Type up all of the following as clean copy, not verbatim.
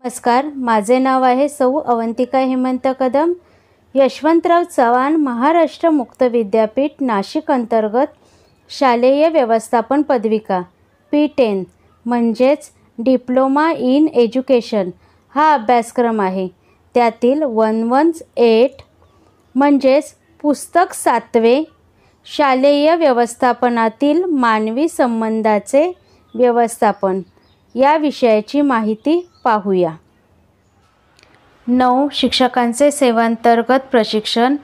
नमस्कार, माझे नाव आहे सौ अवंतिका हेमंत कदम. यशवंतराव चव्हाण महाराष्ट्र मुक्त विद्यापीठ नाशिक अंतर्गत शालेय व्यवस्थापन पदविका P10 म्हणजेच डिप्लोमा इन एज्युकेशन हा अभ्यासक्रम आहे. त्यातील 118 म्हणजेच पुस्तक 7वे शालेय व्यवस्थापनातील मानवी संबंधाचे व्यवस्थापन या विषयाची माहिती पाहूया. 9. शिक्षकांचे सेवांतर्गत प्रशिक्षण,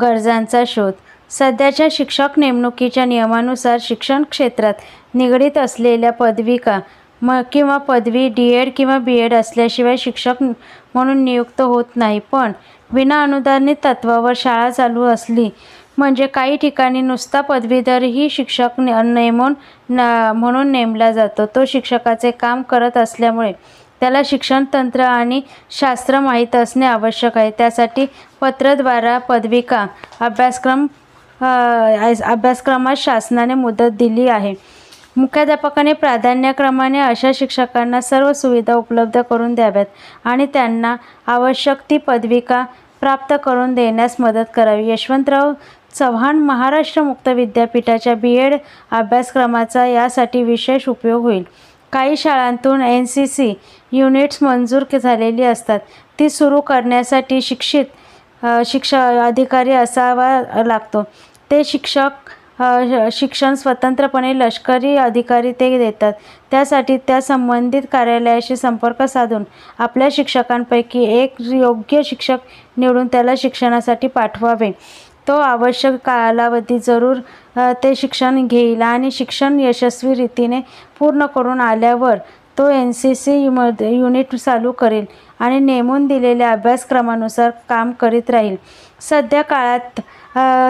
गरजांचा शोध. सध्याच्या शिक्षक नेमणुकीच्या नियमानुसार शिक्षण क्षेत्रात निगडीत असलेल्या पदविका किंवा पदवी D.Ed किंवा B.Ed असल्याशिवाय शिक्षक म्हणून नियुक्त होत नाही. पण विना अनुदानित तत्त्वावर शाळा चालू असली म्हणजे काही ठिकाणी नुसता पदवीधरही शिक्षक म्हणून नेमला जातो. तो शिक्षकाचे काम करत असल्यामुळे त्याला शिक्षण तंत्र आणि शास्त्र माहीत असणे आवश्यक आहे. त्यासाठी पत्राद्वारे पदविका अभ्यासक्रमात शासनाने मुदत दिली आहे. मुख्याध्यापकाने प्राधान्यक्रमाने अशा शिक्षकांना सर्व सुविधा उपलब्ध करून द्याव्यात आणि त्यांना आवश्यक ती पदविका प्राप्त करून देण्यास मदत करावी. यशवंतराव चव्हाण महाराष्ट्र मुक्त विद्यापीठाच्या B.Ed अभ्यासक्रमाचा यासाठी विशेष उपयोग होईल. काही शाळांतून NCC युनिट्स मंजूर झालेली असतात. ती सुरू करण्यासाठी शिक्षण अधिकारी असावा लागतो. ते शिक्षण स्वतंत्रपणे लष्करी अधिकारी ते देतात. त्यासाठी त्या संबंधित कार्यालयाशी संपर्क साधून आपल्या शिक्षकांपैकी एक योग्य शिक्षक निवडून त्याला शिक्षणासाठी पाठवावे. तो आवश्यक कालावधी जरूर ते शिक्षण घेईल आणि शिक्षण यशस्वी रीतीने पूर्ण करून आल्यावर तो NCC युनिट चालू करेल आणि नेमून दिलेल्या अभ्यासक्रमानुसार काम करीत राहील. सध्या काळात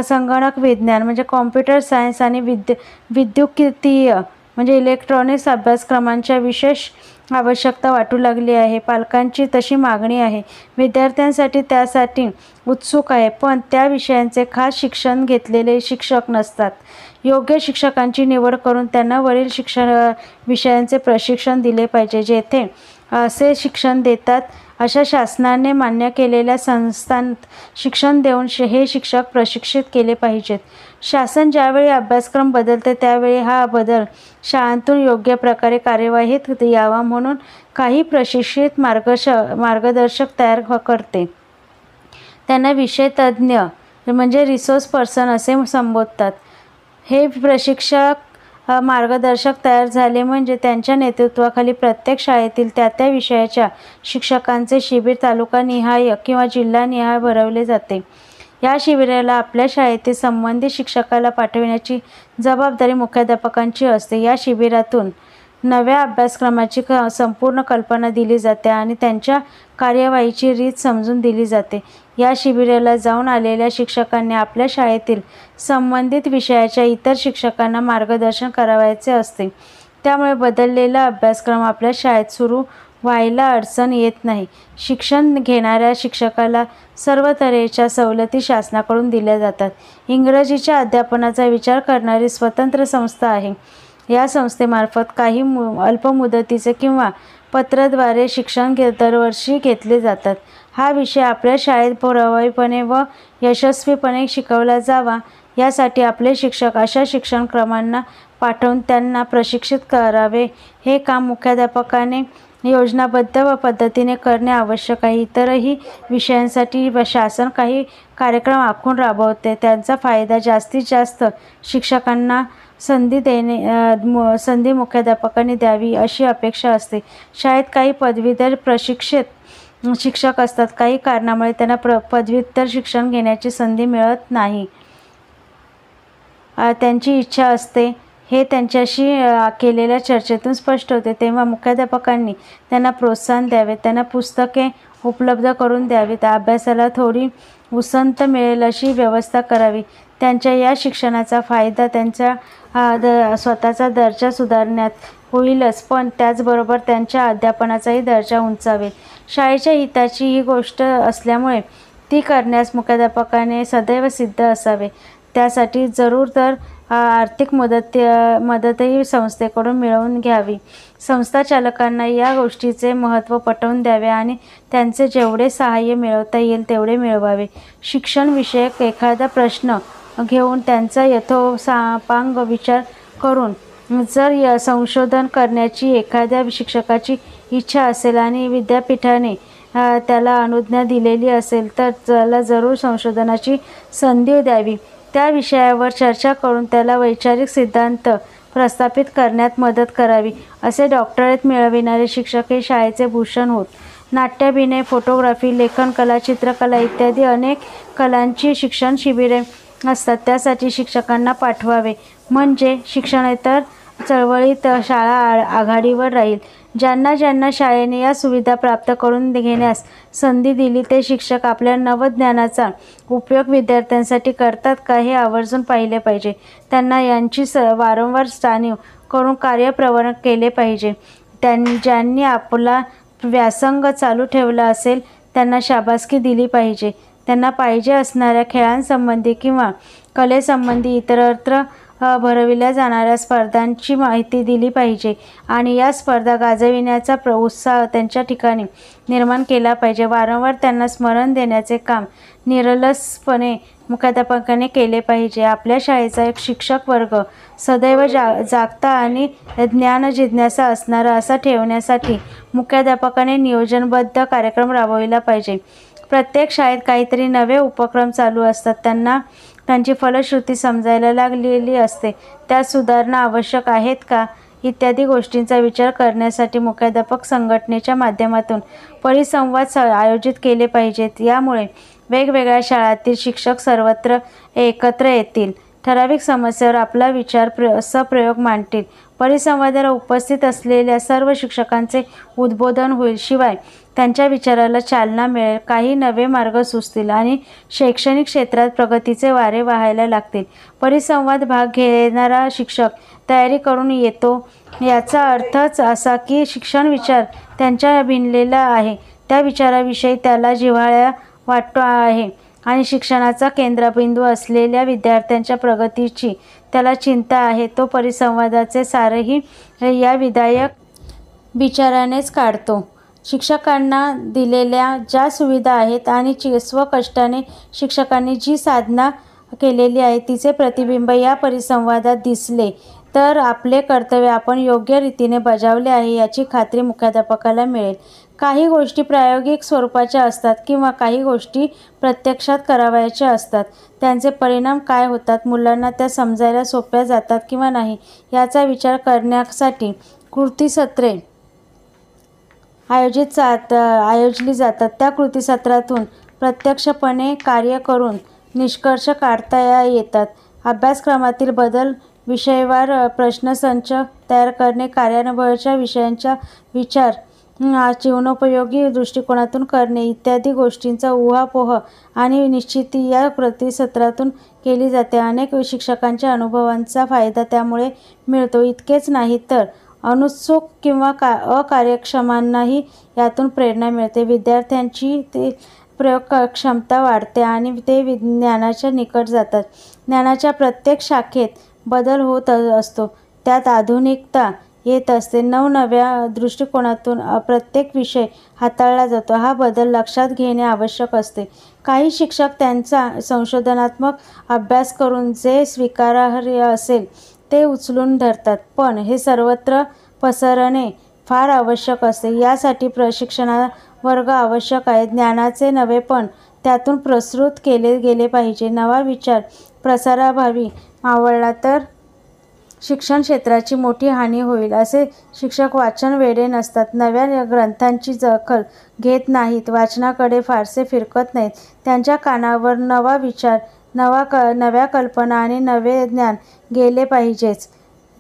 संगणक विज्ञान म्हणजे कॉम्प्युटर सायन्स आणि विद्युतीय म्हणजे इलेक्ट्रॉनिक्स अभ्यासक्रमांच्या विशेष आवश्यकता वाटू लागली आहे. पालकांची तशी मागणी आहे. विद्यार्थ्यांसाठी त्यासाठी उत्सुक आहे. पण त्या विषयांचे खास शिक्षण घेतलेले शिक्षक नसतात. योग्य शिक्षकांची निवड करून त्यांना वरील विषयांचे प्रशिक्षण दिले पाहिजे. जेथे असे शिक्षण देतात अशा शासनाने मान्य केलेल्या संस्थांत शिक्षण देऊन हे शिक्षक प्रशिक्षित केले पाहिजेत. शासन ज्यावेळी अभ्यासक्रम बदलते त्यावेळी हा बदल शाळांतून योग्य प्रकारे कार्यवाहीत यावा म्हणून काही प्रशिक्षित मार्गदर्शक तयार करते. त्यांना विषय तज्ज्ञ म्हणजे रिसोर्स पर्सन असे संबोधतात. हे प्रशिक्षक मार्गदर्शक तयार झाले म्हणजे त्यांच्या नेतृत्वाखाली प्रत्येक शाळेतील त्या विषयाच्या शिक्षकांचे शिबिर तालुकानिहाय किंवा जिल्हानिहाय भरवले जाते. या शिबिराला आपल्या शाळेतील संबंधित शिक्षकाला पाठविण्याची जबाबदारी मुख्याध्यापकांची असते. या शिबिरातून नव्या अभ्यासक्रमाची संपूर्ण कल्पना दिली जाते आणि त्यांच्या कार्यवाहीची रीत समजून दिली जाते. या शिबिराला जाऊन आलेल्या शिक्षकांनी आपल्या शाळेतील संबंधित विषयाच्या इतर शिक्षकांना मार्गदर्शन करावयाचे असते. त्यामुळे बदललेला अभ्यासक्रम आपल्या शाळेत सुरू व्हायला अडचण येत नाही. शिक्षण घेणाऱ्या शिक्षकाला सर्व तऱ्हेच्या सवलती शासनाकडून दिल्या जातात. इंग्रजीच्या अध्यापनाचा विचार करणारी स्वतंत्र संस्था आहे. या संस्थेमार्फत काही अल्पमुदतीचे किंवा पत्राद्वारे शिक्षण दरवर्षी घेतले जातात. हा विषय आपल्या शाळेत प्रभावीपणे व यशस्वीपणे शिकवला जावा यासाठी आपले शिक्षक अशा शिक्षणक्रमांना पाठवून त्यांना प्रशिक्षित करावे. हे काम मुख्याध्यापकाने योजनाबद्ध पद्धतीने करणे आवश्यक आहे. इतरही विषयांसाठी शासन काही कार्यक्रम आखून राबवते. त्यांचा फायदा जास्तीत जास्त शिक्षकांना संधी मुख्याध्यापकांनी द्यावी अशी अपेक्षा असते. शाळेत काही पदवीधर प्रशिक्षित शिक्षक असतात. काही कारणामुळे त्यांना पदव्युत्तर शिक्षण घेण्याची संधी मिळत नाही. त्यांची इच्छा असते हे त्यांच्याशी केलेल्या चर्चेतून स्पष्ट होते. तेव्हा मुख्याध्यापकांनी त्यांना प्रोत्साहन द्यावे. त्यांना पुस्तके उपलब्ध करून द्यावीत. अभ्यासाला थोडी उसंत मिळेल अशी व्यवस्था करावी. त्यांच्या या शिक्षणाचा फायदा त्यांच्या स्वतःचा दर्जा सुधारण्यात होईलच पण त्याचबरोबर त्यांच्या अध्यापनाचाही दर्जा उंचावेल. शाळेच्या हिताची ही गोष्ट असल्यामुळे ती करण्यास मुख्याध्यापकाने सदैव सिद्ध असावे. त्यासाठी जरूर तर आर्थिक मदतही संस्थेकडून मिळवून घ्यावी. संस्था चालकांना या गोष्टीचे महत्त्व पटवून द्यावे आणि त्यांचे जेवढे सहाय्य मिळवता येईल तेवढे मिळवावे. शिक्षणविषयक एखादा प्रश्न घेऊन त्यांचा यथोसापांग विचार करून जर संशोधन करण्याची एखाद्या शिक्षकाची इच्छा असेल आणि विद्यापीठाने त्याला अनुज्ञा दिलेली असेल तर त्याला जरूर संशोधनाची संधी द्यावी. त्या विषयावर चर्चा करून त्याला वैचारिक सिद्धांत प्रस्थापित करण्यात मदत करावी. असे डॉक्टरेट मिळविणारे शिक्षक हे शाळेचे भूषण होत. नाट्याभिनय, फोटोग्राफी, लेखनकला, चित्रकला इत्यादी अनेक कलांची शिक्षण शिबिरे असतात. त्यासाठी शिक्षकांना पाठवावे म्हणजे शिक्षणेतर चळवळीत शाळा आघाडीवर राहील. ज्यांना शाळेने या सुविधा प्राप्त करून घेण्यास संधी दिली ते शिक्षक आपल्या नवज्ञानाचा उपयोग विद्यार्थ्यांसाठी करतात का हे आवर्जून पाहिले पाहिजे. त्यांना यांची वारंवार जाणीव करून कार्यप्रवण केले पाहिजे. ज्यांनी आपला व्यासंग चालू ठेवला असेल त्यांना शाबासकी दिली पाहिजे. त्यांना पाहिजे असणाऱ्या खेळांसंबंधी किंवा कलेसंबंधी इतरत्र भरविल्या जाणाऱ्या स्पर्धांची माहिती दिली पाहिजे आणि या स्पर्धा गाजविण्याचा उत्साह त्यांच्या ठिकाणी निर्माण केला पाहिजे. वारंवार त्यांना स्मरण देण्याचे काम निरलसपणे मुख्याध्यापकाने केले पाहिजे. आपल्या शाळेचा एक शिक्षक वर्ग सदैव जागता आणि ज्ञानजिज्ञासा असणारा असा ठेवण्यासाठी मुख्याध्यापकाने नियोजनबद्ध कार्यक्रम राबविला पाहिजे. प्रत्येक शाळेत काहीतरी नवे उपक्रम चालू असतात. त्यांची फलश्रुती समजायला लागलेली असते. त्यात सुधारणा आवश्यक आहेत का इत्यादी गोष्टींचा विचार करण्यासाठी मुख्याध्यापक संघटनेच्या माध्यमातून परिसंवाद आयोजित केले पाहिजेत. यामुळे वेगवेगळ्या शाळांतील शिक्षक सर्वत्र एकत्र येतील. ठराविक समस्येवर आपला विचार सप्रयोग मांडतील. परिसंवादाला उपस्थित असलेल्या सर्व शिक्षकांचे उद्बोधन होईल. शिवाय त्यांच्या विचाराला चालना मिळेल. काही नवे मार्ग सुचतील आणि शैक्षणिक क्षेत्रात प्रगतीचे वारे वाहायला लागतील. परिसंवाद भाग घेणारा शिक्षक तयारी करून येतो याचा अर्थच असा की शिक्षण विचार त्यांच्या भिनलेला आहे. त्या विचाराविषयी त्याला जिव्हाळा वाटतो आहे आणि शिक्षणाचा केंद्रबिंदू असलेल्या विद्यार्थ्यांच्या प्रगतीची त्याला चिंता आहे. तो परिसंवादाचे सारही या विधायक विचारानेच काढतो. शिक्षकांना दिलेल्या ज्या सुविधा आहेत आणि स्वकष्टाने शिक्षकांनी जी साधना केलेली आहे तिचे प्रतिबिंब या परिसंवादात दिसले तर आपले कर्तव्य आपण योग्य रीतीने बजावले आहे याची खात्री मुख्याध्यापकाला मिळेल. काही गोष्टी प्रायोगिक स्वरूपाच्या असतात किंवा काही गोष्टी प्रत्यक्षात करावयाच्या असतात. त्यांचे परिणाम काय होतात, मुलांना त्या समजायला सोप्या जातात किंवा नाही याचा विचार करण्यासाठी कृतीसत्रे आयोजली जातात. त्या कृतीसत्रातून प्रत्यक्षपणे कार्य करून निष्कर्ष काढता येतात. अभ्यासक्रमातील बदल, विषयवार प्रश्नसंच तयार करणे, कार्यान्वयनाच्या विषयांचा विचार जीवनोपयोगी दृष्टिकोनातून करणे इत्यादी गोष्टींचा उहापोह आणि निश्चिती या कृतीसत्रातून केली जाते. अनेक शिक्षकांच्या अनुभवांचा फायदा त्यामुळे मिळतो. इतकेच नाही तर अनुत्सुक किंवा अकार्यक्षमांनाही यातून प्रेरणा मिळते. विद्यार्थ्यांची ते प्रयोगक्षमता वाढते आणि ते ज्ञानाच्या निकट जातात. ज्ञानाच्या प्रत्येक शाखेत बदल होत असतो. त्यात आधुनिकता येत असते. नवनव्या दृष्टिकोनातून प्रत्येक विषय हाताळला जातो. हा बदल लक्षात घेणे आवश्यक असते. काही शिक्षक त्यांचा संशोधनात्मक अभ्यास करून जे स्वीकारार्ह असेल ते उचलून धरतात, पण हे सर्वत्र पसरणे फार आवश्यक असते. यासाठी प्रशिक्षण वर्ग आवश्यक आहे. ज्ञानाचे नवेपण त्यातून प्रसृत केले गेले पाहिजे. नवा विचार प्रसाराभावी मावळला तर शिक्षण क्षेत्राची मोठी हानी होईल. असे शिक्षक वाचन वेडे नसतात. नव्या ग्रंथांची दखल घेत नाहीत. वाचनाकडे फारसे फिरकत नाहीत. त्यांच्या कानावर नवा विचार, नव्या कल्पना आणि नवे ज्ञान गेले पाहिजेच.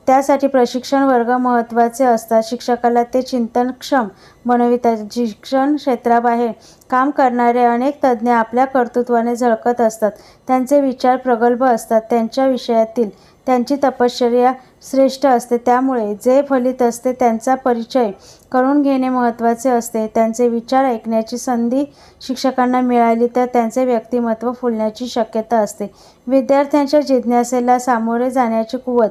त्यासाठी प्रशिक्षण वर्ग महत्त्वाचे असतात. शिक्षकाला ते चिंतनक्षम बनवितात. शिक्षण क्षेत्राबाहेर काम करणारे अनेक तज्ज्ञ आपल्या कर्तृत्वाने झळकत असतात. त्यांचे विचार प्रगल्भ असतात. त्यांच्या विषयातील त्यांची तपश्चर्या श्रेष्ठ असते. त्यामुळे जे फलित असते त्यांचा परिचय करून घेणे महत्त्वाचे असते. त्यांचे विचार ऐकण्याची संधी शिक्षकांना मिळाली तर त्यांचे व्यक्तिमत्व फुलण्याची शक्यता असते. विद्यार्थ्यांच्या जिज्ञासेला सामोरे जाण्याची कुवत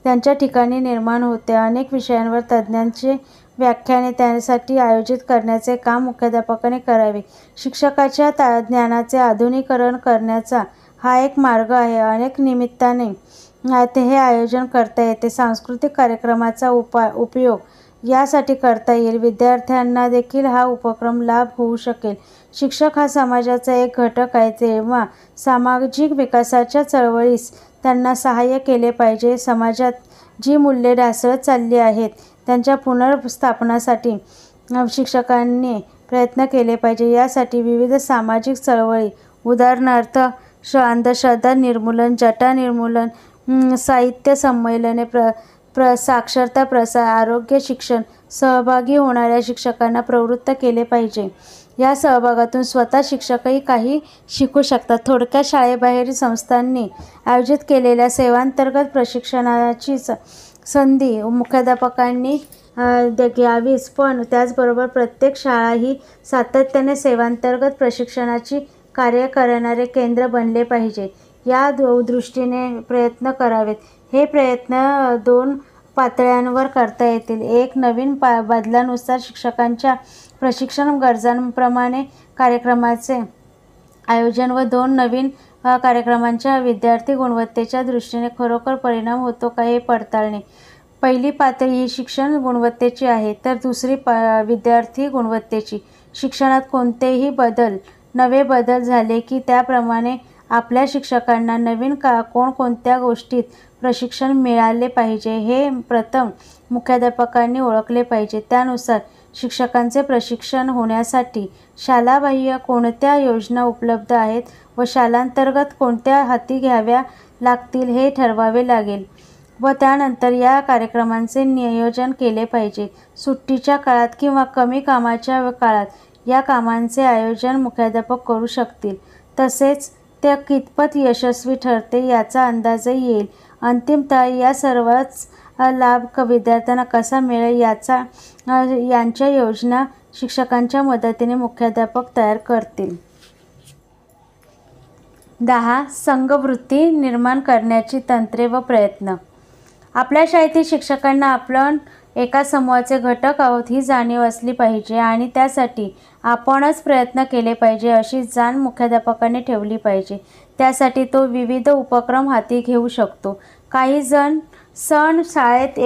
त्यांच्या ठिकाणी निर्माण होते. अनेक विषयांवर तज्ज्ञांचे व्याख्याने त्यासाठी आयोजित करण्याचे काम मुख्याध्यापकाने करावे. शिक्षकाच्या ज्ञानाचे आधुनिकीकरण करण्याचा हा एक मार्ग आहे. अनेक निमित्ताने हे आयोजन करता येते. सांस्कृतिक कार्यक्रमाचा उपयोग यासाठी करता येईल. विद्यार्थ्यांना देखील हा उपक्रम लाभ होऊ शकेल. शिक्षक हा समाजाचा एक घटक आहे, तेव्हा सामाजिक विकासाच्या चळवळीस त्यांना सहाय्य केले पाहिजे. समाजात जी मूल्ये ढासळत चालली आहेत त्यांच्या पुनर्स्थापनासाठी शिक्षकांनी प्रयत्न केले पाहिजे. यासाठी विविध सामाजिक चळवळी, उदाहरणार्थ अंधश्रद्धा निर्मूलन, जटा निर्मूलन, साहित्य संमेलने, साक्षरता प्रसार, आरोग्य शिक्षण सहभागी होणाऱ्या शिक्षकांना प्रवृत्त केले पाहिजे. या सहभागातून स्वतः शिक्षकही काही शिकू शकतात. थोडक्यात शाळेबाहेरील संस्थांनी आयोजित केलेल्या सेवांतर्गत प्रशिक्षणाची संधी मुख्याध्यापकांनी घ्यावीच, पण त्याचबरोबर प्रत्येक शाळा ही सातत्याने सेवांतर्गत प्रशिक्षणाची कार्य करणारे केंद्र बनले पाहिजे. या दृष्टीने प्रयत्न करावेत. हे प्रयत्न 2 पातळ्यांवर करता येतील. एक, नवीन बदलानुसार शिक्षकांच्या प्रशिक्षण गरजांप्रमाणे कार्यक्रमाचे आयोजन व 2, नवीन कार्यक्रमांच्या विद्यार्थी गुणवत्तेच्या दृष्टीने खरोखर परिणाम होतो का हे पडताळणे. पहिली पातळी ही शिक्षण गुणवत्तेची आहे, तर दुसरी विद्यार्थी गुणवत्तेची. शिक्षणात कोणतेही नवे बदल झाले की त्याप्रमाणे आपल्या शिक्षकांना नवीन कोणकोणत्या गोष्टीत प्रशिक्षण मिळाले पाहिजे हे प्रथम मुख्याध्यापकांनी ओळखले पाहिजे. त्यानुसार शिक्षकांचे प्रशिक्षण होण्यासाठी शालाबाह्य कोणत्या योजना उपलब्ध आहेत व शालांतर्गत कोणत्या हाती घ्याव्या लागतील हे ठरवावे लागेल व त्यानंतर या कार्यक्रमांचे नियोजन केले पाहिजे. सुट्टीच्या काळात किंवा कमी कामाच्या काळात या कामांचे आयोजन मुख्याध्यापक करू शकतील. तसेच ते कितपत यशस्वी ठरते याचा अंदाजही येईल. अंतिमतः या सर्वच लाभ विद्यार्थ्यांना कसा मिळेल यांच्या योजना शिक्षकांच्या मदतीने मुख्याध्यापक तयार करतील. 10. संघवृत्ती निर्माण करण्याची तंत्रे व प्रयत्न. आपल्या शाळेतील शिक्षकांना आपण एका समूहाचे घटक आहोत ही जाणीव असली पाहिजे आणि त्यासाठी आपणच प्रयत्न केले पाहिजे अशी जाण मुख्याध्यापकाने ठेवली पाहिजे. त्यासाठी तो विविध उपक्रम हाती घेऊ शकतो. काही सण शाळेत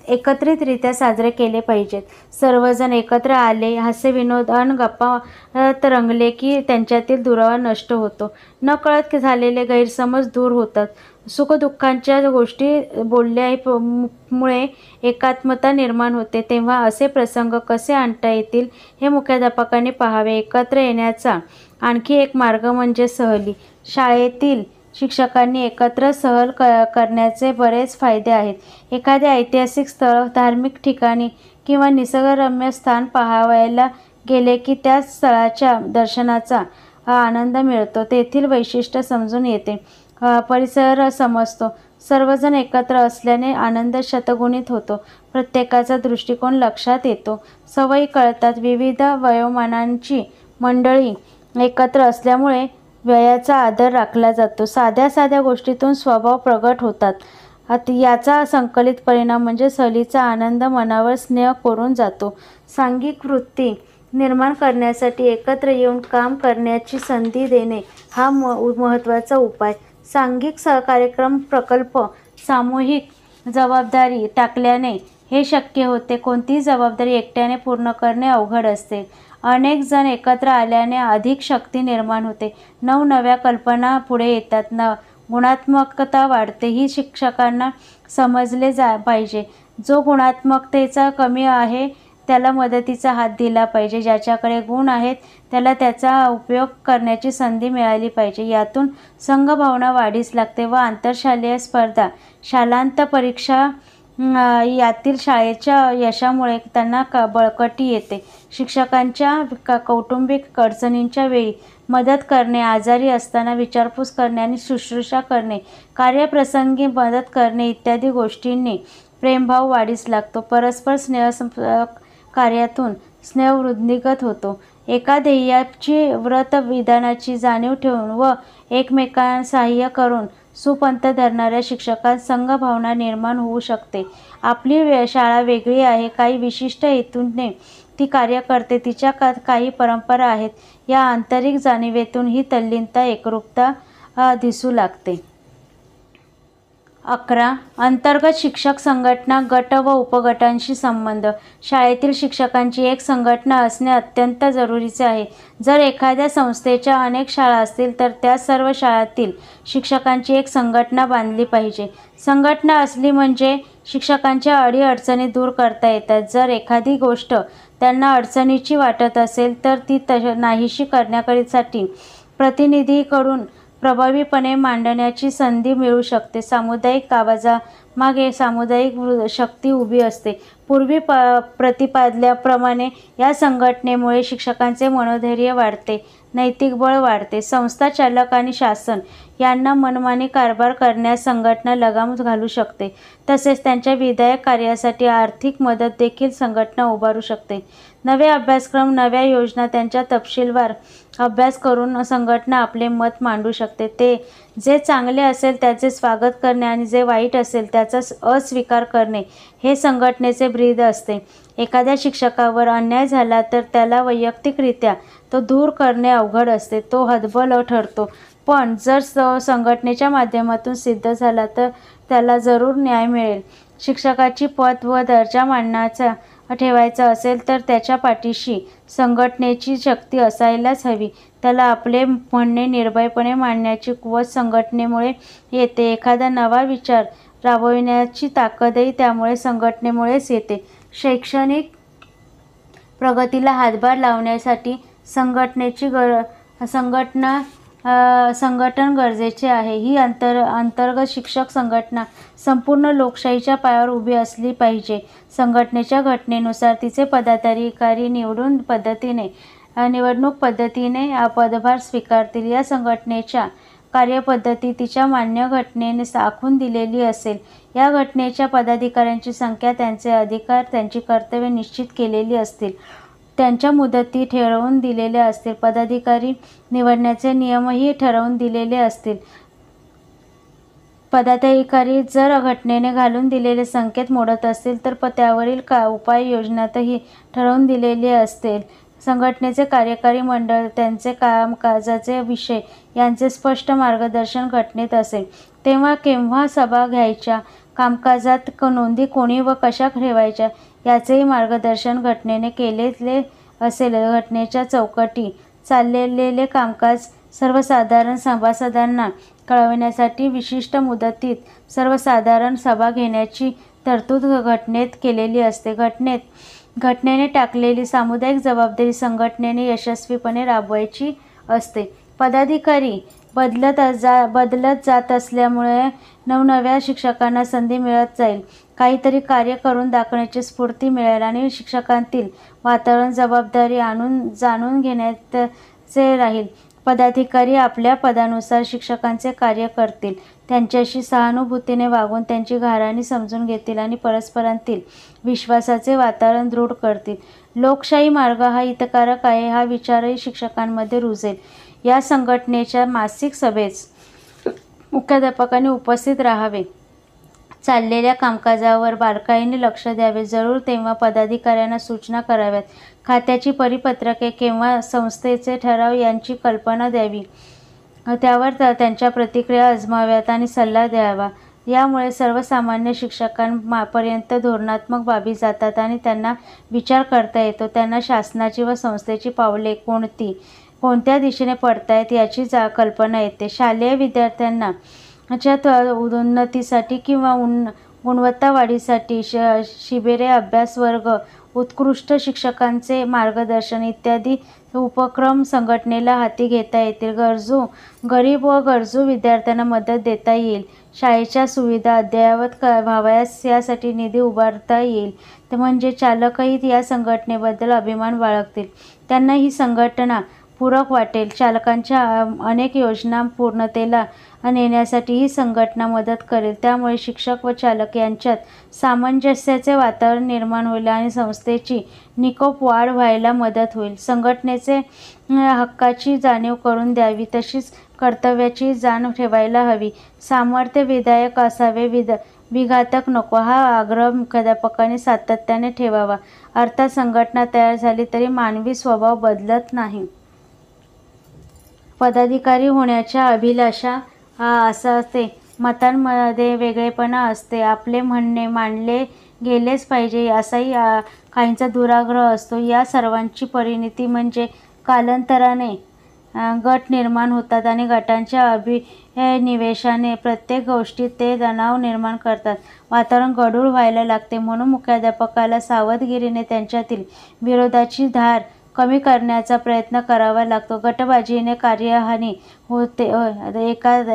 एकत्रितरित्या साजरे केले पाहिजेत. सर्वजण एकत्र आले, हास्यविनोद अन गप्पात रंगले की त्यांच्यातील दुरावा नष्ट होतो. नकळत झालेले गैरसमज दूर होतात. सुखदुःखांच्या गोष्टी बोलल्यामुळे एकात्मता निर्माण होते. तेव्हा असे प्रसंग कसे आणता येतील हे मुख्याध्यापकांनी पाहावे. एकत्र येण्याचा आणखी एक मार्ग म्हणजे सहली. शाळेतील शिक्षकांनी एकत्र सहल करण्याचे बरेच फायदे आहेत. एखादे ऐतिहासिक स्थळ, धार्मिक ठिकाणी किंवा निसर्गरम्य स्थान पाहावयाला गेले की त्या स्थळाच्या दर्शनाचा आनंद मिळतो. तेथील वैशिष्ट्य समजून येते, परिसर समजतो. सर्वजण एकत्र असल्याने आनंद शतगुणित होतो. प्रत्येकाचा दृष्टिकोन लक्षात येतो. सवयी कळतात. विविध वयोमानांची मंडळी एकत्र असल्यामुळे वयाचा आदर राखला जातो. साध्या साध्या गोष्टीतून स्वभाव प्रगट होतात. याचा संकलित परिणाम म्हणजे सहलीचा आनंद मनावर स्नेह कोरून जातो. सांघिक वृत्ती निर्माण करण्यासाठी एकत्र येऊन काम करण्याची संधी देणे हा महत्त्वाचा उपाय. सांघिक कार्यक्रम, प्रकल्प सामूहिक जबाबदारी टाकल्याने हे शक्य होते. कोणतीही जबाबदारी एकट्याने पूर्ण करणे अवघड असते. अनेक जण एकत्र आल्याने अधिक शक्ती निर्माण होते. नवनव्या कल्पना पुढे येतात. गुणात्मकता वाढते. ही शिक्षकांना समजले पाहिजे. जो गुणात्मकतेचा कमी आहे त्याला मदतीचा हात दिला पाहिजे. ज्याच्याकडे गुण आहेत त्याला त्याचा उपयोग करण्याची संधी मिळाली पाहिजे. यातून संघभावना वाढीस लागते व आंतरशालेय स्पर्धा, शालांत परीक्षा यातील शाळेच्या यशामुळे त्यांना बळकटी येते. शिक्षकांच्या कौटुंबिक अडचणींच्या वेळी मदत करणे, आजारी असताना विचारपूस करणे आणि शुश्रूषा करणे, कार्यप्रसंगी मदत करणे इत्यादी गोष्टींनी प्रेमभाव वाढीस लागतो. परस्पर स्नेह कार्यातून स्नेह वृद्धिंगत होतो. एका ध्येयाची व्रतविधानाची जाणीव ठेवून व एकमेकांना सहाय्य करून सुपंथ धरणाऱ्या शिक्षकांत संघभावना निर्माण होऊ शकते. आपली शाळा वेगळी आहे, काही विशिष्ट हेतूने ती कार्य करते, तिच्या काही परंपरा आहेत, या आंतरिक जाणीवेतून ही तल्लीनता, एकरूपता दिसू लागते. 11. अंतर्गत शिक्षक संघटना, गट व उपगटांशी संबंध. शाळेतील शिक्षकांची एक संघटना असणे अत्यंत जरुरीचे आहे. जर एखाद्या संस्थेच्या अनेक शाळा असतील तर त्या सर्व शाळांतील शिक्षकांची एक संघटना बांधली पाहिजे. संघटना असली म्हणजे शिक्षकांच्या अडीअडचणी दूर करता येतात. जर एखादी गोष्ट त्यांना अडचणीची वाटत असेल तर ती नाहीशी करण्यासाठी प्रतिनिधीकडून प्रभावीपणे मांडण्याची संधी मिळू शकते. सामुदायिक आवाजामागे सामुदायिक शक्ती उभी असते. पूर्वी प्रतिपादल्याप्रमाणे या संघटनेमुळे शिक्षकांचे मनोधैर्य वाढते, नैतिक बळ वाढते. संस्था चालक आणि शासन यांना मनमानी कारभार करण्यास संघटना लगाम घालू शकते. तसेच त्यांच्या विधायक कार्यासाठी आर्थिक मदत देखील संघटना उभारू शकते. नवे अभ्यासक्रम, नव्या योजना त्यांचा तपशीलवार अभ्यास करून संघटना आपले मत मांडू शकते. जे चांगले असेल त्याचे स्वागत करणे आणि जे वाईट असेल त्याचा अस्वीकार करणे हे संघटनेचे ब्रीद असते. एखाद्या शिक्षकावर अन्याय झाला तर त्याला वैयक्तिकरित्या तो दूर करणे अवघड असते, तो हतबल ठरतो. पण जर संघटनेच्या माध्यमातून सिद्ध झाला तर त्याला जरूर न्याय मिळेल. शिक्षकाची पद व दर्जा ठेवायचा असेल तर त्याच्या पाठीशी संघटनेची शक्ती असायलाच हवी. त्याला आपले म्हणणे निर्भयपणे मांडण्याची कुवत संघटनेमुळे येते. एखादा नवा विचार राबविण्याची ताकदही त्यामुळे संघटनेमुळेच येते. शैक्षणिक प्रगतीला हातभार लावण्यासाठी संघटन गरजेचे आहे. ही अंतर्गत शिक्षक संघटना संपूर्ण लोकशाहीच्या पायावर उभी असली पाहिजे. संघटनेच्या घटनेनुसार तिचे पदाधिकारी निवडणूक पद्धतीने पदभार स्वीकारतील. या संघटनेच्या कार्यपद्धती तिच्या मान्य घटनेने आखून दिलेली असेल. या घटनेच्या पदाधिकाऱ्यांची संख्या, त्यांचे अधिकार, त्यांची कर्तव्ये निश्चित केलेली असतील. त्यांच्या मुदती ठरवून दिलेल्या असतील. पदाधिकारी निवडण्याचे नियमही ठरवून दिलेले असतील. पदाधिकारी जर घटनेने घालून दिलेले संकेत मोडत असतील तर त्यावरील उपाययोजनाही ठरवून दिलेली असतील. संघटनेचे कार्यकारी मंडळ, त्यांचे कामकाजाचे विषय यांचे स्पष्ट मार्गदर्शन घटनेत असेल. तेव्हा केव्हा सभा घ्यायच्या, कामकाजात नोंदी कोणी व कशा ठेवायच्या याचेही मार्गदर्शन घटनेने केलेले असेल. घटनेच्या चौकटी चाललेले कामकाज सर्वसाधारण सभासदांना कळविण्यासाठी विशिष्ट मुदतीत सर्वसाधारण सभा घेण्याची तरतूद घटनेत केलेली असते. घटनेने टाकलेली सामुदायिक जबाबदारी संघटनेने यशस्वीपणे राबवायची असते. पदाधिकारी बदलत जात असल्यामुळे नवनव्या शिक्षकांना संधी मिळत जाईल. काहीतरी कार्य करून दाखवण्याची स्फूर्ती मिळेल आणि शिक्षकांतील वातावरण जबाबदारी जाणून घेण्याचे राहील. पदाधिकारी आपल्या पदानुसार शिक्षकांचे कार्य करतील, त्यांच्याशी सहानुभूतीने वागून त्यांची गाऱ्हाणी समजून घेतील आणि परस्परांतील विश्वासाचे वातावरण दृढ करतील. लोकशाही मार्ग हा हितकारक आहे हा विचारही शिक्षकांमध्ये रुजेल. या संघटनेच्या मासिक सभेस मुख्याध्यापकांनी उपस्थित राहावे. चाललेल्या कामकाजावर बारकाईने लक्ष द्यावे. जरूर तेव्हा पदाधिकाऱ्यांना सूचना कराव्यात. खात्याची परिपत्रके किंवा संस्थेचे ठराव यांची कल्पना द्यावी. त्यावर त्यांच्या प्रतिक्रिया अजमाव्यात आणि सल्ला द्यावा. यामुळे सर्वसामान्य शिक्षकांपर्यंत धोरणात्मक बाबी जातात आणि त्यांना विचार करता येतो. त्यांना शासनाची व संस्थेची पावले कोणत्या दिशेने पडतायत याची कल्पना येते. शालेय विद्यार्थ्यांना उन्नतीसाठी किंवा गुणवत्ता वाढीसाठी शिबिरे, अभ्यास वर्ग उत्कृष्ट शिक्षकांचे मार्गदर्शन इत्यादी उपक्रम संघटनेला हाती घेता येतील. गरीब व गरजू विद्यार्थ्यांना मदत देता येईल. शाळेच्या सुविधा अद्ययावत व्हाव्यास यासाठी निधी उभारता येईल. म्हणजे चालकही या संघटनेबद्दल अभिमान बाळगतील. त्यांना ही संघटना पूरक वाटेल. चालकांच्या अनेक योजना पूर्णतेला नेण्यासाठी ही संघटना मदत करेल. त्यामुळे शिक्षक व चालक यांच्यात सामंजस्याचे वातावरण निर्माण होईल आणि संस्थेची निकोप वाढ व्हायला मदत होईल. संघटनेचे हक्काची जाणीव करून द्यावी, तशीच कर्तव्याची जाण ठेवायला हवी. सामर्थ्य विधायक असावे, विघातक नको, हा आग्रह मुख्याध्यापकांनी सातत्याने ठेवावा. अर्थात संघटना तयार झाली तरी मानवी स्वभाव बदलत नाही. पदाधिकारी होण्याच्या अभिलाषा असते. मतांमध्ये वेगळेपणा असते. आपले म्हणणे मांडले गेलेच पाहिजे असाही काहींचा दुराग्रह असतो. या सर्वांची परिणती म्हणजे कालांतराने गट निर्माण होतात आणि गटांच्या अभिनिवेशाने प्रत्येक गोष्टीत ते तणाव निर्माण करतात. वातावरण गढूळ व्हायला लागते. म्हणून मुख्याध्यापकाला सावधगिरीने त्यांच्यातील विरोधाची धार कमी करण्याचा प्रयत्न करावा लागतो. गटबाजीने कार्यहानी होते,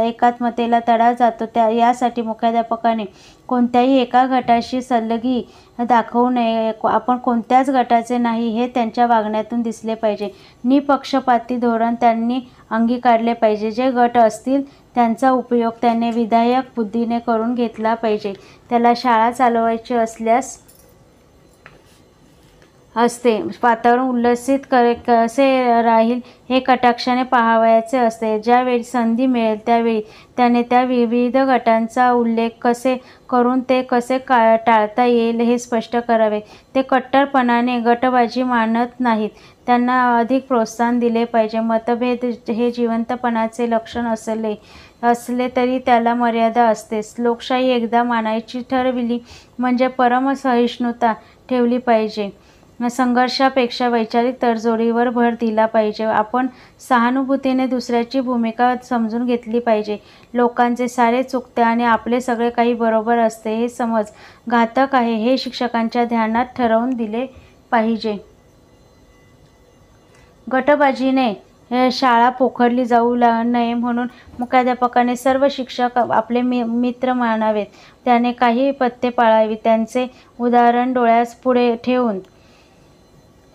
एकात्मतेला तडा जातो. यासाठी मुख्याध्यापकाने कोणत्याही एका गटाशी सल्लगी दाखवू नये. आपण कोणत्याच गटाचे नाही हे त्यांच्या वागण्यातून दिसले पाहिजे. निपक्षपाती धोरण त्यांनी अंगीकारले पाहिजे. जे गट असतील त्यांचा उपयोग त्याने विधायक बुद्धीने करून घेतला पाहिजे. त्याला शाळा चालवायची असते. वातावरण उल्लसित कसे राहील हे कटाक्षाने पाहावयाचे असते. ज्यावेळी संधी मिळेल त्यावेळी त्याने त्या विविध गटांचा उल्लेख कसे करून ते कसे टाळता येईल हे स्पष्ट करावे. ते कट्टरपणाने गटबाजी मानत नाहीत. त्यांना अधिक प्रोत्साहन दिले पाहिजे. मतभेद हे जिवंतपणाचे लक्षण असले तरी त्याला मर्यादा असतेच. लोकशाही एकदा मानायची ठरविली म्हणजे परमसहिष्णुता ठेवली पाहिजे. संघर्षापेक्षा वैचारिक तडजोडीवर भर दिला पाहिजे. आपण सहानुभूतीने दुसऱ्याची भूमिका समजून घेतली पाहिजे. लोकांचे सारे चुकते आणि आपले सगळे काही बरोबर असते हे समज घातक आहे हे शिक्षकांच्या ध्यानात ठरवून दिले पाहिजे. गटबाजीने शाळा पोखरली जाऊ नये म्हणून मुख्याध्यापकाने सर्व शिक्षक आपले मित्र मानावेत. त्याने काही पथ्ये पाळावी. त्यांचे उदाहरण डोळ्यापुढे ठेवून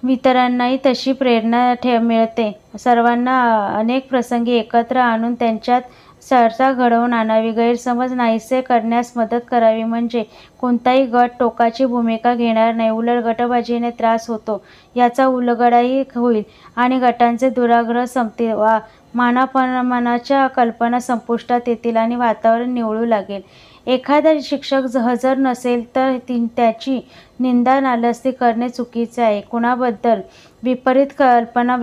इतरांनाही तशी प्रेरणा मिळते. सर्वांना अनेक प्रसंगी एकत्र आणून त्यांच्यात चर्चा घडवून आणावी. गैरसमज नाहीसे करण्यास मदत करावी. म्हणजे कोणताही गट टोकाची भूमिका घेणार नाही. उलट गटबाजीने त्रास होतो याचा उलगडाही होईल आणि गटांचे दुराग्रह संपतील. मानापमानाच्या कल्पना संपुष्टात येतील आणि वातावरण निवळू लागेल. एखादा शिक्षक हजर नसेल तर त्याची निंदा नालस्ती करणे चुकीचे आहे. कुणाबद्दल विपरीत कल्पना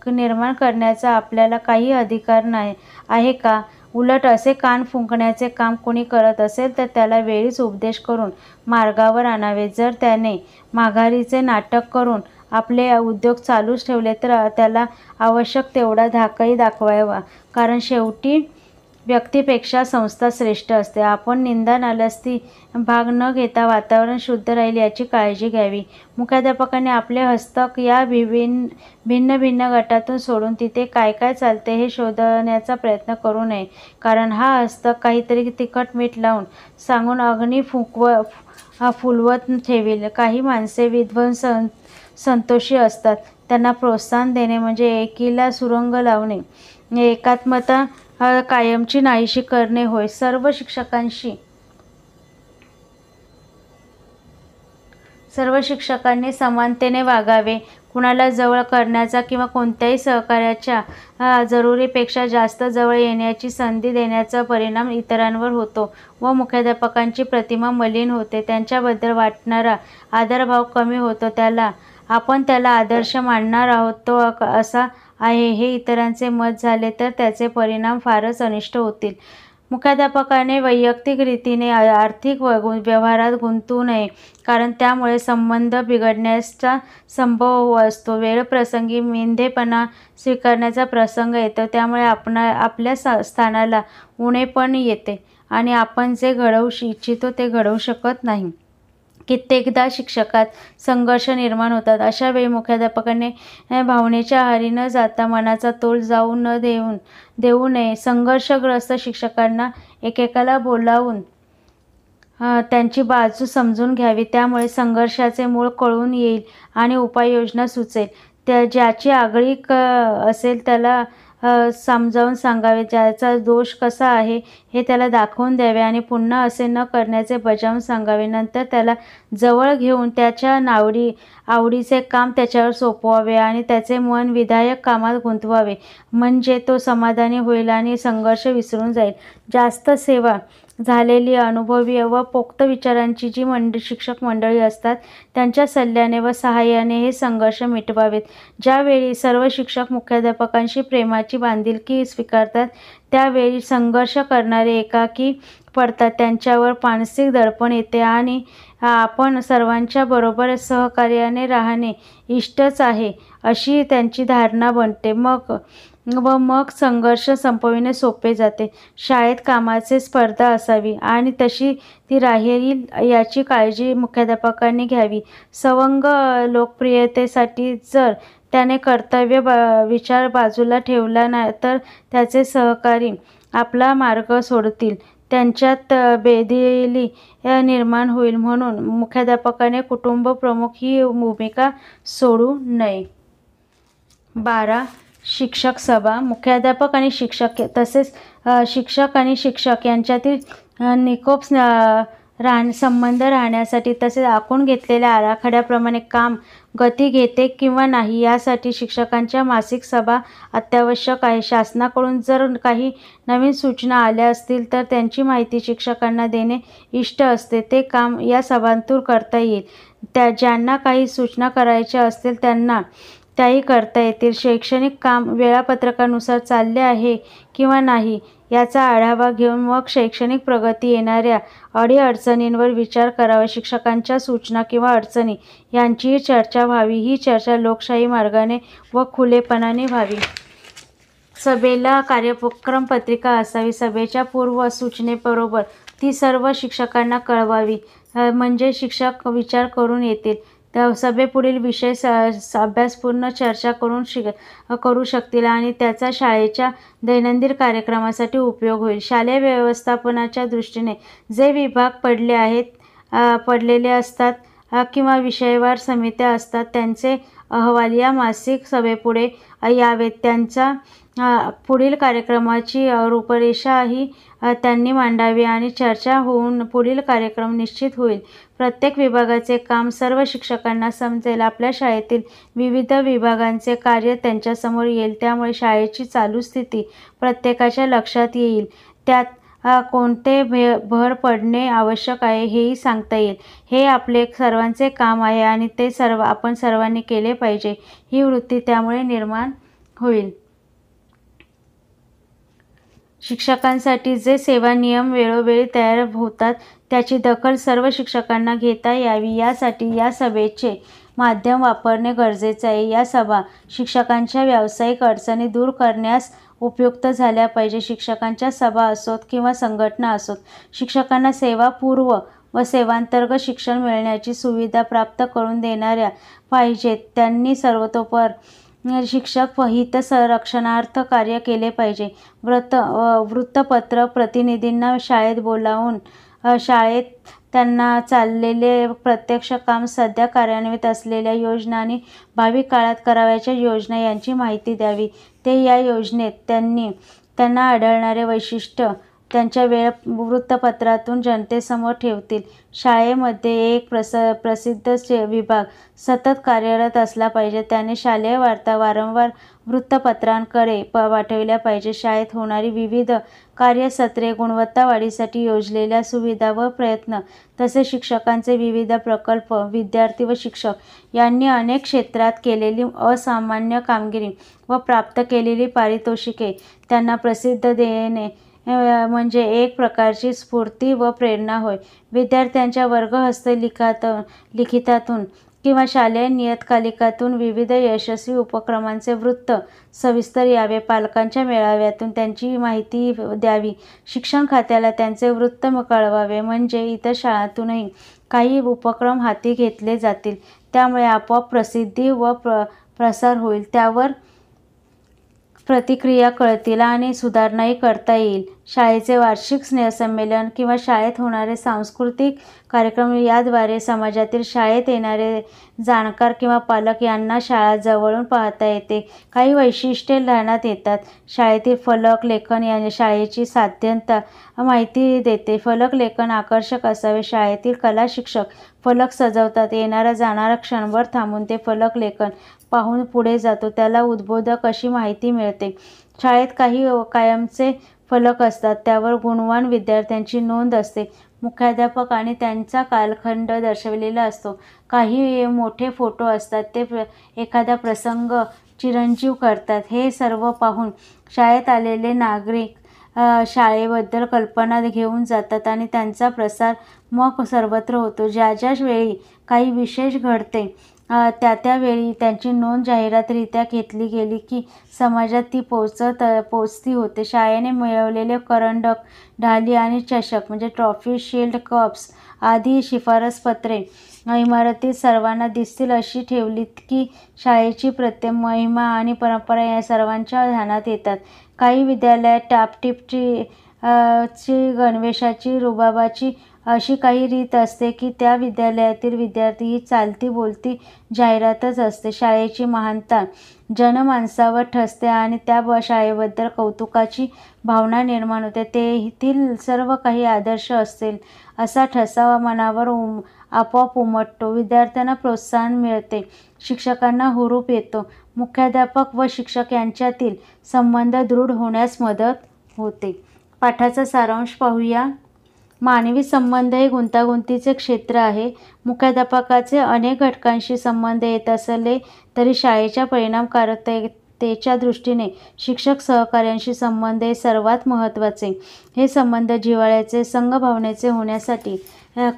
निर्माण करण्याचा आपल्याला काही अधिकार नाही आहे का? उलट असे कान फुंकण्याचे काम कोणी करत असेल तर त्याला वेळीच उपदेश करून मार्गावर आणावे. जर त्याने माघारीचे नाटक करून आपले उद्योग चालूच ठेवले तर त्याला आवश्यक तेवढा धाकही दाखवावा. कारण शेवटी व्यक्तीपेक्षा संस्था श्रेष्ठ असते. आपण निंदा नालस्ती भाग न घेता वातावरण शुद्ध राहील याची काळजी घ्यावी. मुख्याध्यापकाने आपले हस्तक या भिन्न भिन्न गटातून सोडून तिथे काय काय चालते हे शोधण्याचा प्रयत्न करू नये. कारण हा हस्तक काहीतरी तिखट मीठ लावून सांगून अग्नी फुलवत ठेवील. काही माणसे विध्वंस संतोषी असतात. त्यांना प्रोत्साहन देणे म्हणजे एकीला सुरुंग लावणे, एकात्मता कायमची नाहीशी करणे होय. सर्व शिक्षकांनी समानतेने वागावे. कुणाला जवळ करण्याचा किंवा कोणत्याही सहकार्याच्या जरुरीपेक्षा जास्त जवळ येण्याची संधी देण्याचा परिणाम इतरांवर होतो व मुख्याध्यापकांची प्रतिमा मलिन होते. त्यांच्याबद्दल वाटणारा आदरभाव कमी होतो. आपण त्याला आदर्श मानणार आहोत तो असा आहे हे इतरांचे मत झाले तर त्याचे परिणाम फारच अनिष्ट होतील. मुख्याध्यापकाने वैयक्तिक रीतीने आर्थिक व्यवहारात गुंतू नये. कारण त्यामुळे संबंध बिघडण्याचा संभव असतो. वेळप्रसंगी मिंधेपणा स्वीकारण्याचा प्रसंग येतो. त्यामुळे आपल्या स्थानाला उणेपण येते आणि आपण जे घडवू इच्छितो ते घडवू शकत नाही कित्येकदा शिक्षकात संघर्ष निर्माण होतात. अशा वेळी मुख्याध्यापकाने भावनेच्या आहारी न जाता मनाचा तोल जाऊ देऊ नये. संघर्षग्रस्त शिक्षकांना एकेकाला बोलावून त्यांची बाजू समजून घ्यावी. त्यामुळे संघर्षाचे मूळ कळून येईल आणि उपाययोजना सुचेल. ज्याची आगळी असेल त्याला समजावून सांगावे. ज्याचा दोष कसा आहे हे त्याला दाखवून द्यावे आणि पुन्हा असे न करण्याचे बजावून सांगावे. नंतर त्याला जवळ घेऊन त्याच्या आवडीचे काम त्याच्यावर सोपवावे आणि त्याचे मन विधायक कामात गुंतवावे. म्हणजे तो समाधानी होईल आणि संघर्ष विसरून जाईल. जास्त सेवा झालेली, अनुभवी व पोक्त विचारांची जी शिक्षक मंडळी असतात त्यांच्या सल्ल्याने व सहाय्याने हे संघर्ष मिटवावेत. ज्यावेळी सर्व शिक्षक मुख्याध्यापकांशी प्रेमाची बांधिलकी स्वीकारतात त्यावेळी संघर्ष करणारे एकाकी पडतात. त्यांच्यावर मानसिक दडपण येते आणि आपण सर्वांच्या बरोबर सहकार्याने राहणे इष्टच आहे अशी त्यांची धारणा बनते. मग संघर्ष संपविणे सोपे जाते. शाळेत कामाची स्पर्धा असावी आणि तशी ती राहील याची काळजी मुख्याध्यापकांनी घ्यावी. सवंग लोकप्रियतेसाठी जर त्याने कर्तव्य विचार बाजूला ठेवला नाही तर त्याचे सहकारी आपला मार्ग सोडतील. त्यांच्यात बेदिली निर्माण होईल. म्हणून मुख्याध्यापकाने कुटुंब प्रमुख ही भूमिका सोडू नये. 12. शिक्षक सभा. मुख्याध्यापक आणि शिक्षक तसेच शिक्षक आणि शिक्षक यांच्यातील निकोप संबंध राहण्यासाठी तसेच आखून घेतलेल्या आराखड्याप्रमाणे काम गती घेते किंवा नाही यासाठी शिक्षकांच्या मासिक सभा अत्यावश्यक आहे. शासनाकडून जर काही नवीन सूचना आल्या असतील तर त्यांची माहिती शिक्षकांना देणे इष्ट असते. ते काम या सभांतून करता येईल. ज्यांना काही सूचना करायच्या असतील त्यांना त्याही करता येतील. शैक्षणिक काम वेळापत्रकानुसार चालले आहे किंवा नाही याचा आढावा घेऊन मग शैक्षणिक प्रगती येणाऱ्या अडीअडचणींवर विचार करावा. शिक्षकांच्या सूचना किंवा अडचणी यांचीही चर्चा व्हावी. ही चर्चा लोकशाही मार्गाने व खुलेपणाने व्हावी. सभेला कार्यक्रम पत्रिका असावी. सभेच्या पूर्वसूचनेबरोबर ती सर्व शिक्षकांना कळवावी. म्हणजे शिक्षक विचार करून येतील. सभेपुढील विषय अभ्यासपूर्ण चर्चा करू शकतील आणि त्याचा शाळेच्या दैनंदिन कार्यक्रमासाठी उपयोग होईल. शालेय व्यवस्थापनाच्या दृष्टीने जे विभाग पडलेले असतात किंवा विषयवार समित्या असतात त्यांचे अहवाल या मासिक सभेपुढे यावेत. त्यांचा पुढील कार्यक्रमाची रूपरेषाही त्यांनी मांडावी आणि चर्चा होऊन पुढील कार्यक्रम निश्चित होईल. प्रत्येक विभागाचे काम सर्व शिक्षकांना समजेल. आपल्या शाळेतील विविध विभागांचे कार्य त्यांच्यासमोर येईल. त्यामुळे शाळेची चालू स्थिती प्रत्येकाच्या लक्षात येईल. त्यात कोणते भर पडणे आवश्यक आहे हेही सांगता येईल. हे आपले सर्वांचे काम आहे आणि ते आपण सर्वांनी केले पाहिजे ही वृत्ती त्यामुळे निर्माण होईल. शिक्षकांसाठी जे सेवा नियम वेळोवेळी तयार होतात त्याची दखल सर्व शिक्षकांना घेता यावी यासाठी या सभेचे माध्यम वापरणे गरजेचे आहे. या सभा शिक्षकांच्या व्यावसायिक अडचणी दूर करण्यास उपयुक्त झाल्या पाहिजे. शिक्षकांच्या सभा असोत किंवा संघटना असोत शिक्षकांना सेवापूर्व व सेवांतर्गत शिक्षण मिळण्याची सुविधा प्राप्त करून देणाऱ्या पाहिजेत. त्यांनी सर्वतोपरी शिक्षक हित संरक्षणार्थ कार्य केले पाहिजे. वृत्तपत्र प्रतिनिधींना शाळेत बोलावून शाळेत त्यांना चाललेले प्रत्यक्ष काम, सध्या कार्यान्वित असलेल्या योजना आणि भावी काळात करावयाच्या योजना यांची माहिती द्यावी. ते या योजनेत त्यांना आढळणारे वैशिष्ट्य त्यांच्या वृत्तपत्रातून जनतेसमोर ठेवतील. शाळेमध्ये एक प्रसिद्ध विभाग सतत कार्यरत असला पाहिजे. त्याने शालेय वार्ता वारंवार वृत्तपत्रांकडे पाठवल्या पाहिजे. शाळेत होणारी विविध कार्यसत्रे, गुणवत्ता वाढीसाठी योजलेल्या सुविधा व प्रयत्न तसेच शिक्षकांचे विविध प्रकल्प, विद्यार्थी व शिक्षक यांनी अनेक क्षेत्रात केलेली असामान्य कामगिरी व प्राप्त केलेली पारितोषिके त्यांना प्रसिद्ध देणे म्हणजे एक प्रकारची स्फूर्ती व प्रेरणा होय. विद्यार्थ्यांच्या वर्गहस्त लिखितातून किंवा शालेय नियतकालिकातून विविध यशस्वी उपक्रमांचे वृत्त सविस्तर यावे, पालकांच्या मेळाव्यातून त्यांची माहिती द्यावी, शिक्षण खात्याला त्यांचे वृत्त कळवावे, म्हणजे इतर शाळांतूनही काही उपक्रम हाती घेतले जातील. त्यामुळे आपोआप प्रसिद्धी व प्रसार होईल, त्यावर प्रतिक्रिया कळतील आणि सुधारणाही करता येईल. शाळेचे वार्षिक स्नेहसंमेलन किंवा शाळेत होणारे सांस्कृतिक कार्यक्रम याद्वारे समाजातील शाळेत येणारे जाणकार किंवा पालक यांना शाळा जवळून पाहता येते. काही वैशिष्ट्ये ध्यानात येतात. शाळेतील फलक लेखन याने शाळेची साध्यता माहिती देते. फलक लेखन आकर्षक असावे. शाळेतील कला शिक्षक फलक सजवतात. येणारा जाणारा क्षणभर थांबून ते फलक लेखन पाहून पुढे जातो, त्याला उद्बोधक अशी माहिती मिळते. शाळेत काही कायमचे फलक असतात, त्यावर गुणवान विद्यार्थ्यांची नोंद असते. मुख्याध्यापक आणि त्यांचा कालखंड दर्शविलेला असतो. काही मोठे फोटो असतात, ते एखादा प्रसंग चिरंजीव करतात. हे सर्व पाहून शाळेत आलेले नागरिक शाळेबद्दल कल्पना घेऊन जातात आणि त्यांचा प्रसार मग सर्वत्र होतो. ज्या ज्या वेळी काही विशेष घडते त्या वेळी त्यांची नोंद जाहीररित्या घेतली गेली की समाजात ती पोचती होते. शाळेने मिळवलेले करंडक, ढाली आणि चषक म्हणजे ट्रॉफी, शील्ड, कप्स आदी शिफारसपत्रे इमारतीत सर्वांना दिसतील अशी ठेवलीत की शाळेची महिमा आणि परंपरा या सर्वांच्या ध्यानात येतात. काही विद्यालयात टापटीपची गणवेशाची, रुबाबाची अशी काही रीत असते की त्या विद्यालयातील विद्यार्थी ही चालती बोलती जाहिरातच असते. शाळेची महानता जनमानसावर ठसते आणि त्या शाळेबद्दल कौतुकाची भावना निर्माण होते. तेथील सर्व काही आदर्श असतील असा ठसा मनावर आपोआप उमटतो. विद्यार्थ्यांना प्रोत्साहन मिळते. शिक्षकांना हुरूप येतो. मुख्याध्यापक व शिक्षक यांच्यातील संबंध दृढ होण्यास मदत होते. पाठाचा सारांश पाहूया. मानवी संबंध हे गुंतागुंतीचे क्षेत्र आहे. मुख्याध्यापकाचे अनेक घटकांशी संबंध येत असले तरी शाळेच्या परिणामकारकतेच्या दृष्टीने शिक्षक सहकार्यांशी संबंध हे सर्वात महत्त्वाचे. हे संबंध जिव्हाळ्याचे, संघभावनेचे होण्यासाठी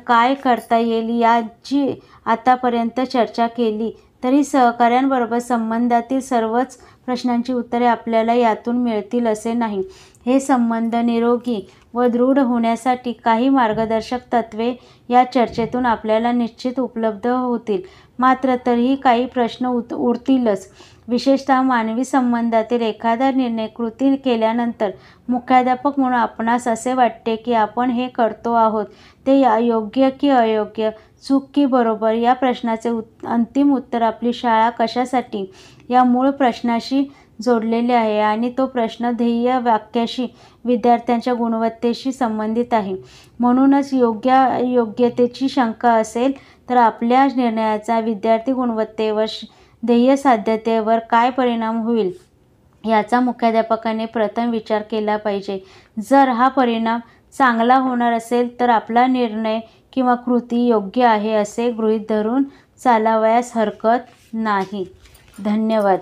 काय करता येईल याची आतापर्यंत चर्चा केली तरी सहकार्यांबरोबर संबंधातील सर्वच प्रश्नांची उत्तरे आपल्याला यातून मिळतील असे नाही. हे संबंध निरोगी व दृढ होण्यासाठी काही मार्गदर्शक तत्त्वे या चर्चेतून आपल्याला निश्चित उपलब्ध होतील. मात्र तरीही काही प्रश्न उरतीलच. विशेषतः मानवी संबंधातील एखादा निर्णय कृती केल्यानंतर मुख्याध्यापक म्हणून आपणास असे वाटते की आपण हे करतो आहोत ते योग्य की अयोग्य, चूक की बरोबर या प्रश्नाचे अंतिम उत्तर आपली शाळा कशासाठी या मूळ प्रश्नाशी जोडलेले आहे आणि तो प्रश्न ध्येय वाक्याशी, विद्यार्थ्यांच्या गुणवत्तेशी संबंधित आहे. म्हणूनच योग्यतेची शंका असेल तर आपल्या निर्णयाचा विद्यार्थी गुणवत्तेवर, ध्येय साध्यतेवर काय परिणाम होईल याचा मुख्याध्यापकाने प्रथम विचार केला पाहिजे. जर हा परिणाम चांगला होणार असेल तर आपला निर्णय किंवा कृती योग्य आहे असे गृहीत धरून चालावयास हरकत नाही. धन्यवाद.